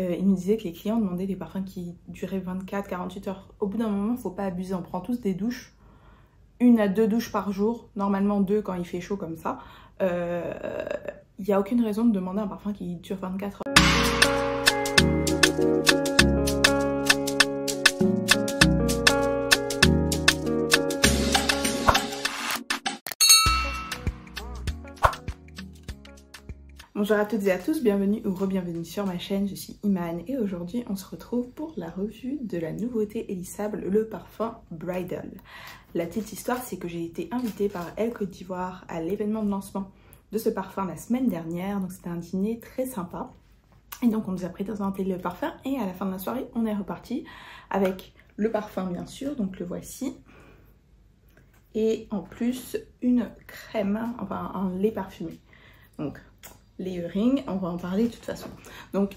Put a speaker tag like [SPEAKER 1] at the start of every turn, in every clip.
[SPEAKER 1] il me disait que les clients demandaient des parfums qui duraient 24-48 heures. Au bout d'un moment, il ne faut pas abuser. On prend tous des douches, 1 à 2 douches par jour, normalement 2 quand il fait chaud comme ça. Il n'y a aucune raison de demander un parfum qui dure 24 heures. Bonjour à toutes et à tous, bienvenue ou re-bienvenue sur ma chaîne, je suis Iman et aujourd'hui on se retrouve pour la revue de la nouveauté élissable, le parfum Bridal. La petite histoire, c'est que j'ai été invitée par Elle Côte d'Ivoire à l'événement de lancement de ce parfum la semaine dernière, donc c'était un dîner très sympa. Et donc on nous a présenté le parfum et à la fin de la soirée on est reparti avec le parfum bien sûr, donc le voici. Et en plus une crème, enfin un lait parfumé. Donc layering, on va en parler de toute façon. Donc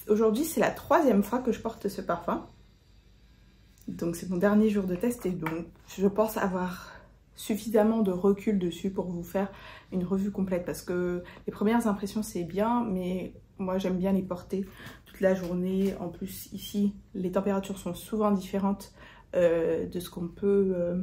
[SPEAKER 1] aujourd'hui c'est la 3e fois que je porte ce parfum. Donc c'est mon dernier jour de test et donc je pense avoir suffisamment de recul dessus pour vous faire une revue complète. Parce que les premières impressions c'est bien, mais moi j'aime bien les porter toute la journée. En plus ici les températures sont souvent différentes de ce qu'on peut...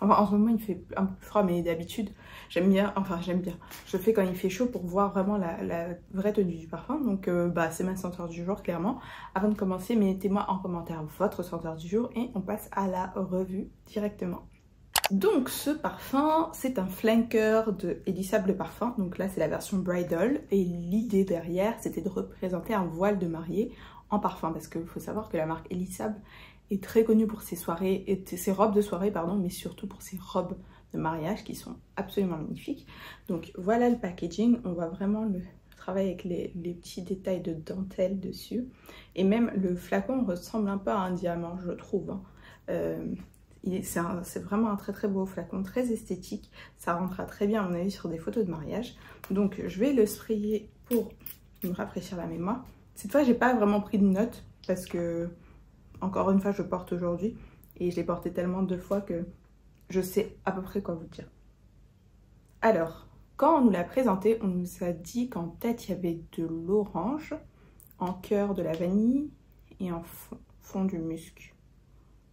[SPEAKER 1] Enfin, en ce moment, il fait un peu plus froid, mais d'habitude, j'aime bien. Je le fais quand il fait chaud pour voir vraiment la vraie tenue du parfum. Donc, c'est ma senteur du jour, clairement. Avant de commencer, mettez-moi en commentaire votre senteur du jour et on passe à la revue directement. Donc, ce parfum, c'est un flanker de Élissable Parfum. Donc là, c'est la version Bridal. Et l'idée derrière, c'était de représenter un voile de mariée en parfum. Parce qu'il faut savoir que la marque Élissable est très connue pour ses soirées, et ses robes de soirée, pardon, mais surtout pour ses robes de mariage qui sont absolument magnifiques. Donc voilà le packaging, on voit vraiment le travail avec les petits détails de dentelle dessus. Et même le flacon ressemble un peu à un diamant, je trouve. C'est vraiment un très très beau flacon, très esthétique. Ça rentrera très bien à mon avis sur des photos de mariage. Donc je vais le sprayer pour me rafraîchir la mémoire. Cette fois j'ai pas vraiment pris de notes parce que encore une fois, je porte aujourd'hui et je l'ai porté tellement de fois que je sais à peu près quoi vous dire. Alors, quand on nous l'a présenté, on nous a dit qu'en tête, il y avait de l'orange, en cœur de la vanille et en fond du musc.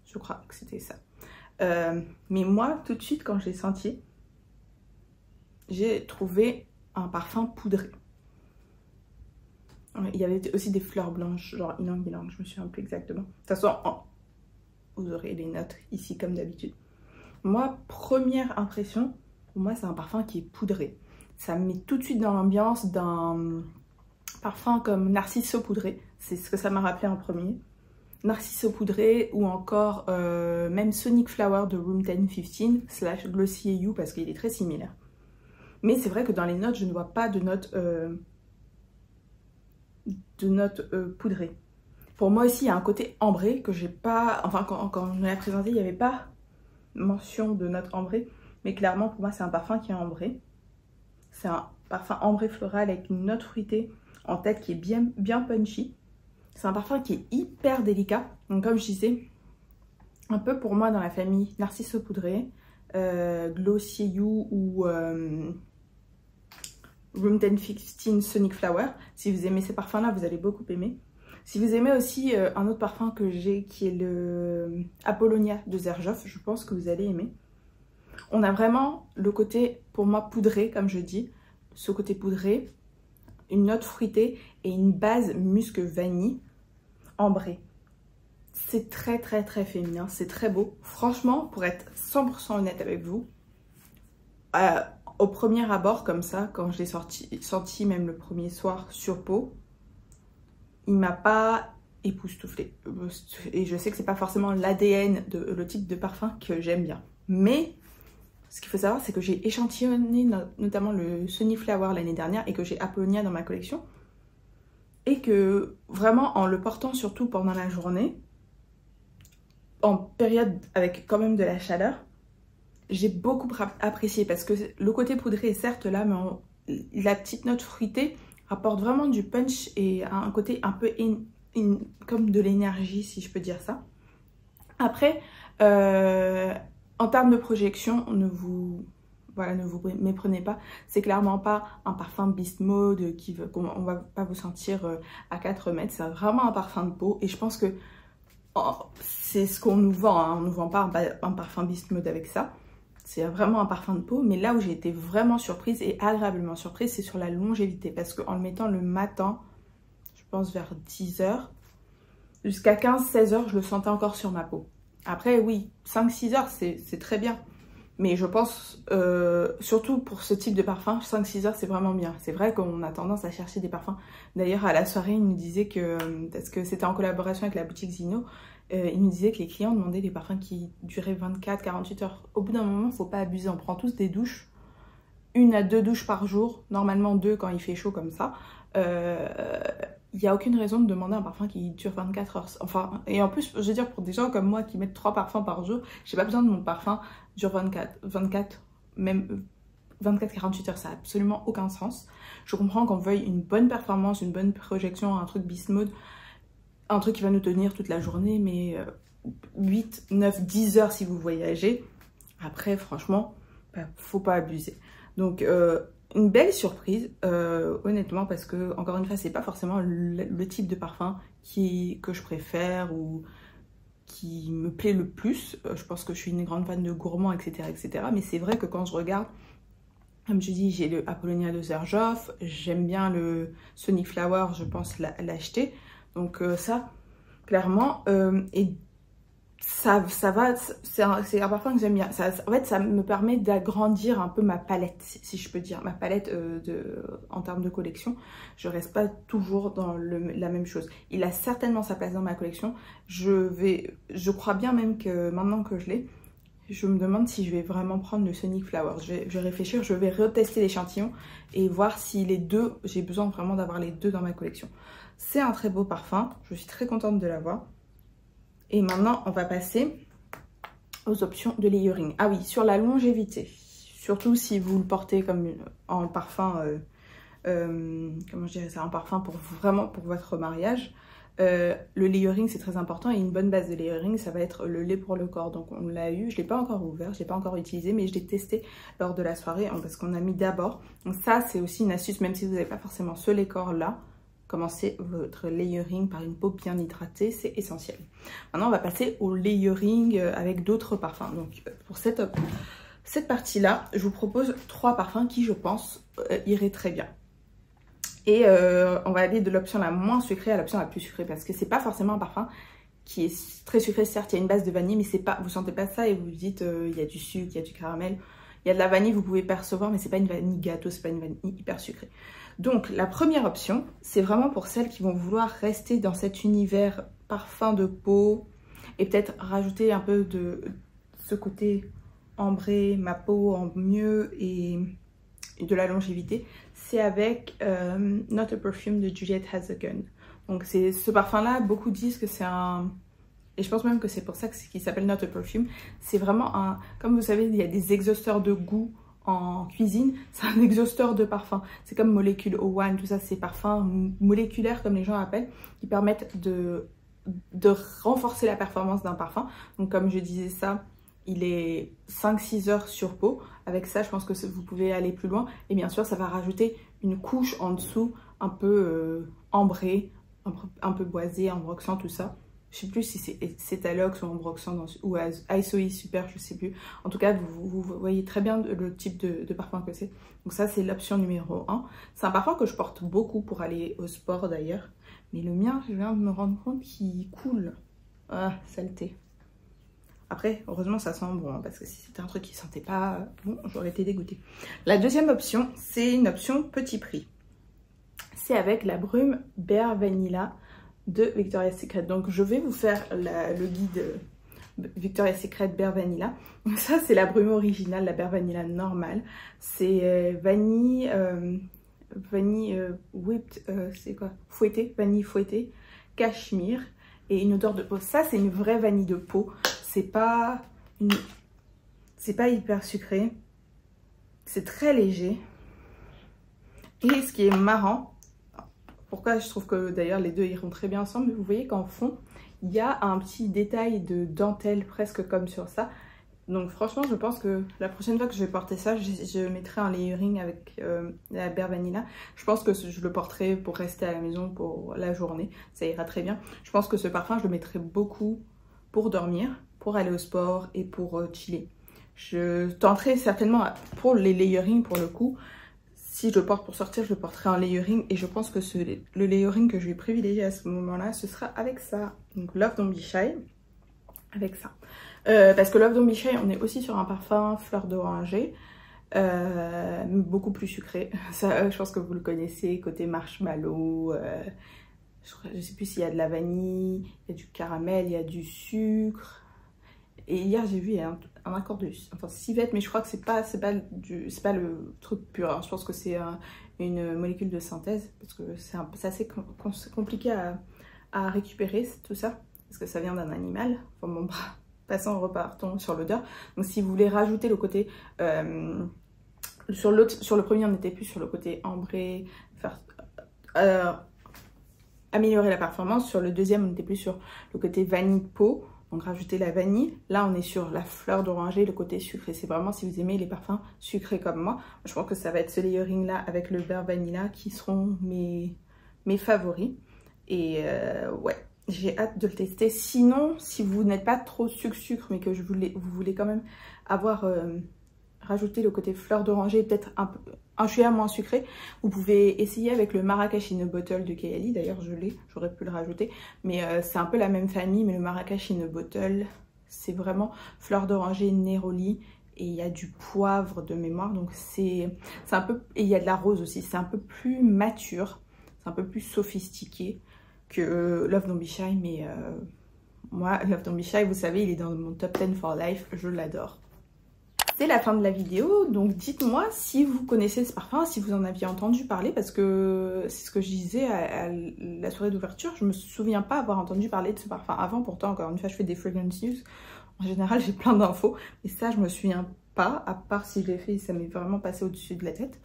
[SPEAKER 1] Je crois que c'était ça. Mais moi, tout de suite, quand je l'ai senti, j'ai trouvé un parfum poudré. Il y avait aussi des fleurs blanches, genre ylang-ylang, je me souviens plus exactement. De toute façon, vous aurez les notes ici comme d'habitude. Moi, première impression, pour moi c'est un parfum qui est poudré. Ça me met tout de suite dans l'ambiance d'un parfum comme Narciso poudré. C'est ce que ça m'a rappelé en premier. Narciso poudré ou encore même Sonic Flower de Room 1015 / Glossy You parce qu'il est très similaire. Mais c'est vrai que dans les notes, je ne vois pas de notes... poudrée. Pour moi aussi, il y a un côté ambré que j'ai pas... Enfin, quand on me l'a présenté, il n'y avait pas mention de note ambrée. Mais clairement, pour moi, c'est un parfum qui est ambré. C'est un parfum ambré floral avec une note fruitée en tête qui est bien punchy. C'est un parfum qui est hyper délicat. Donc, comme je disais, un peu pour moi dans la famille Narciso poudré, Glossy You ou... Room 1015 Sonic Flower. Si vous aimez ces parfums là, vous allez beaucoup aimer. Si vous aimez aussi un autre parfum que j'ai qui est le Apollonia de Xerjoff, je pense que vous allez aimer. On a vraiment le côté pour moi poudré, comme je dis, ce côté poudré, une note fruitée et une base musc vanille ambrée. C'est très très très féminin, c'est très beau. Franchement, pour être 100% honnête avec vous, au premier abord comme ça, quand je l'ai senti même le premier soir sur peau, il m'a pas époustouflé. Et je sais que c'est pas forcément l'ADN, le type de parfum que j'aime bien. Mais ce qu'il faut savoir, c'est que j'ai échantillonné notamment le Sonic Flower l'année dernière et que j'ai Apollonia dans ma collection. Et que vraiment en le portant surtout pendant la journée, en période avec quand même de la chaleur, j'ai beaucoup apprécié parce que le côté poudré est certes là, mais la petite note fruitée apporte vraiment du punch et un côté un peu comme de l'énergie, si je peux dire ça. Après, en termes de projection, voilà, ne vous méprenez pas. C'est clairement pas un parfum Beast Mode on va pas vous sentir à 4 mètres. C'est vraiment un parfum de peau. Et je pense que c'est ce qu'on nous vend. Hein. On ne nous vend pas un parfum Beast Mode avec ça. C'est vraiment un parfum de peau. Mais là où j'ai été vraiment surprise et agréablement surprise, c'est sur la longévité. Parce qu'en le mettant le matin, je pense vers 10 h, jusqu'à 15-16 h, je le sentais encore sur ma peau. Après, oui, 5-6 heures, c'est très bien. Mais je pense, surtout pour ce type de parfum, 5-6 heures, c'est vraiment bien. C'est vrai qu'on a tendance à chercher des parfums. D'ailleurs, à la soirée, il nous disait que, parce que c'était en collaboration avec la boutique Zino, il nous disait que les clients demandaient des parfums qui duraient 24-48 heures. Au bout d'un moment, il ne faut pas abuser. On prend tous des douches, 1 à 2 douches par jour. Normalement 2 quand il fait chaud comme ça. Il n'y a aucune raison de demander un parfum qui dure 24 heures. Enfin, et en plus, je veux dire, pour des gens comme moi qui mettent 3 parfums par jour, j'ai pas besoin de mon parfum dure 24, même 24-48 heures, ça n'a absolument aucun sens. Je comprends qu'on veuille une bonne performance, une bonne projection, un truc Beast Mode, un truc qui va nous tenir toute la journée, mais 8, 9, 10 heures si vous voyagez. Après, franchement, faut pas abuser. Donc, une belle surprise, honnêtement, parce que, encore une fois, c'est pas forcément le type de parfum que je préfère ou qui me plaît le plus. Je pense que je suis une grande fan de gourmands, etc. etc. Mais c'est vrai que quand je regarde, comme je dis, j'ai le Apollonia de Xerjoff, j'aime bien le Sonic Flower, je pense l'acheter. Donc ça, clairement, et ça va, c'est un parfum que j'aime bien. En fait, ça me permet d'agrandir un peu ma palette, si je peux dire. Ma palette en termes de collection. Je reste pas toujours dans la même chose. Il a certainement sa place dans ma collection. Je crois bien même que maintenant que je l'ai, je me demande si je vais vraiment prendre le Sonic Flower. Je vais réfléchir, je vais retester l'échantillon et voir si les deux, j'ai besoin vraiment d'avoir les deux dans ma collection. C'est un très beau parfum. Je suis très contente de l'avoir. Et maintenant, on va passer aux options de layering. Ah oui, sur la longévité. Surtout si vous le portez comme en parfum, comment je dirais ça, un parfum vraiment pour votre mariage. Le layering, c'est très important. Et une bonne base de layering, ça va être le lait pour le corps. Donc, on l'a eu. Je ne l'ai pas encore ouvert, je ne l'ai pas encore utilisé, mais je l'ai testé lors de la soirée parce qu'on a mis d'abord. Donc ça, c'est aussi une astuce, même si vous n'avez pas forcément ce lait corps-là. Commencez votre layering par une peau bien hydratée, c'est essentiel. Maintenant, on va passer au layering avec d'autres parfums. Donc, pour cette partie-là, je vous propose 3 parfums qui, je pense, iraient très bien. Et on va aller de l'option la moins sucrée à l'option la plus sucrée, parce que c'est pas forcément un parfum qui est très sucré. Certes, il y a une base de vanille, mais c'est pas, vous sentez pas ça et vous vous dites il y a du sucre, il y a du caramel, il y a de la vanille, vous pouvez percevoir, mais c'est pas une vanille gâteau, c'est pas une vanille hyper sucrée. Donc la première option, c'est vraiment pour celles qui vont vouloir rester dans cet univers parfum de peau et peut-être rajouter un peu de ce côté ambré, ma peau en mieux et de la longévité. C'est avec Not a Perfume de Juliette Has a Gun. Donc c'est ce parfum là, beaucoup disent que c'est un... Et je pense même que c'est pour ça qu'il s'appelle Not a Perfume. C'est vraiment un... Comme vous savez, il y a des exhausteurs de goût en cuisine, c'est un exhausteur de parfum. C'est comme Molecule O1, tout ça, c'est parfums moléculaires comme les gens appellent, qui permettent de renforcer la performance d'un parfum. Donc comme je disais ça, il est 5-6 heures sur peau. Avec ça, je pense que vous pouvez aller plus loin. Et bien sûr, ça va rajouter une couche en dessous, un peu ambrée, un peu boisée, ambroxant, tout ça. Je sais plus si c'est Cétalox ou ambroxant ou ISOI Super, je sais plus. En tout cas, vous voyez très bien le type de parfum que c'est. Donc ça, c'est l'option numéro 1. C'est un parfum que je porte beaucoup pour aller au sport d'ailleurs. Mais le mien, je viens de me rendre compte qu'il coule. Ah, saleté. Après, heureusement, ça sent bon, hein, parce que si c'était un truc qui sentait pas bon, j'aurais été dégoûtée. La deuxième option, c'est une option petit prix. C'est avec la brume Bare Vanilla de Victoria's Secret. Donc je vais vous faire le guide Victoria's Secret Bare Vanilla. Donc ça c'est la brume originale, la Bare Vanilla normale. C'est vanille, whipped, c'est quoi? Fouettée, vanille fouettée, cachemire et une odeur de peau. Ça c'est une vraie vanille de peau. C'est pas hyper sucré. C'est très léger. Et ce qui est marrant, pourquoi je trouve que d'ailleurs les deux iront très bien ensemble, vous voyez qu'en fond, il y a un petit détail de dentelle presque comme sur ça. Donc franchement, je pense que la prochaine fois que je vais porter ça, je mettrai un layering avec la Bare Vanilla. Je pense que je le porterai pour rester à la maison pour la journée. Ça ira très bien. Je pense que ce parfum, je le mettrai beaucoup pour dormir, pour aller au sport et pour chiller. Je tenterai certainement pour les layering pour le coup. Si je le porte pour sortir, je le porterai en layering. Et je pense que le layering que je vais privilégier à ce moment-là, ce sera avec ça. Donc Love Don't Be Shy. Avec ça. Parce que Love Don't Be Shy, on est aussi sur un parfum fleur d'oranger, beaucoup plus sucré. Ça, je pense que vous le connaissez, côté marshmallow. Je sais plus s'il y a de la vanille, il y a du caramel, il y a du sucre. Et hier j'ai vu il y a un accord de civette, mais je crois que c'est pas le truc pur. Alors, je pense que c'est une molécule de synthèse, parce que c'est assez compliqué à récupérer tout ça, parce que ça vient d'un animal. Enfin bon, passons, repartons sur l'odeur. Donc si vous voulez rajouter le côté sur le premier on n'était plus sur le côté ambré, améliorer la performance. Sur le deuxième on n'était plus sur le côté vanille de peau, donc rajouter la vanille. Là on est sur la fleur d'oranger, le côté sucré. C'est vraiment si vous aimez les parfums sucrés comme moi. Je pense que ça va être ce layering là avec le Bare Vanilla qui seront mes favoris. Et ouais, j'ai hâte de le tester. Sinon, si vous n'êtes pas trop sucre, mais que vous voulez quand même avoir rajouté le côté fleur d'oranger, peut-être un chouïa moins sucré, vous pouvez essayer avec le Marrakech in a Bottle de Kayali. D'ailleurs, j'aurais pu le rajouter. Mais c'est un peu la même famille, mais le Marrakech in a Bottle, c'est vraiment fleur d'oranger, néroli. Et il y a du poivre de mémoire, donc c'est un peu... Et il y a de la rose aussi, c'est un peu plus mature, c'est un peu plus sophistiqué que Love Don't Be Shy, mais moi, Love Don't Be Shy, vous savez, il est dans mon top 10 for life, je l'adore. C'est la fin de la vidéo, donc dites-moi si vous connaissez ce parfum, si vous en aviez entendu parler, parce que c'est ce que je disais à la soirée d'ouverture, je me souviens pas avoir entendu parler de ce parfum avant, pourtant, encore une fois, je fais des fragrance news, en général, j'ai plein d'infos, et ça, je me souviens pas, à part si je l'ai fait, ça m'est vraiment passé au-dessus de la tête.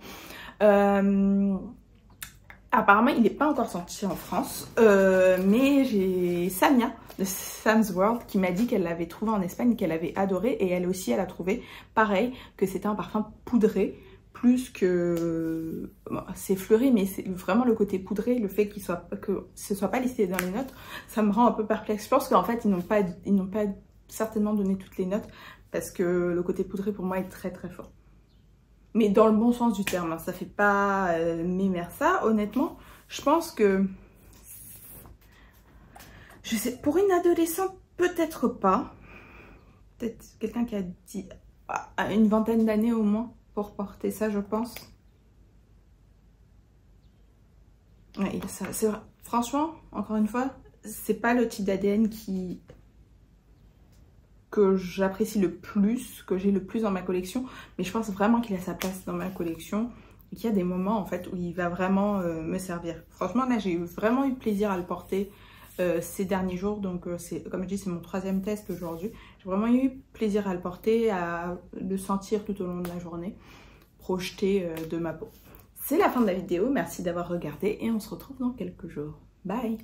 [SPEAKER 1] Apparemment, il n'est pas encore sorti en France, mais j'ai Samia de Sam's World qui m'a dit qu'elle l'avait trouvé en Espagne, qu'elle avait adoré, et elle aussi, elle a trouvé pareil, que c'était un parfum poudré, plus que... Bon, c'est fleuri, mais c'est vraiment le côté poudré, le fait que ce soit pas listé dans les notes, ça me rend un peu perplexe. Je pense qu'en fait, ils n'ont pas certainement donné toutes les notes, parce que le côté poudré, pour moi, est très très fort. Mais dans le bon sens du terme, hein. Ça fait pas mémère ça, honnêtement. Je pense que... Je sais, pour une adolescente, peut-être pas. Peut-être quelqu'un qui a dit une vingtaine d'années au moins pour porter ça, je pense. Ouais, c'est vrai. Franchement, encore une fois, c'est pas le type d'ADN que j'apprécie le plus, que j'ai le plus dans ma collection, mais je pense vraiment qu'il a sa place dans ma collection et qu'il y a des moments en fait où il va vraiment me servir. Franchement là j'ai vraiment eu plaisir à le porter ces derniers jours, donc comme je dis c'est mon 3e test aujourd'hui. J'ai vraiment eu plaisir à le porter, à le sentir tout au long de la journée, projeté de ma peau. C'est la fin de la vidéo, merci d'avoir regardé et on se retrouve dans quelques jours. Bye!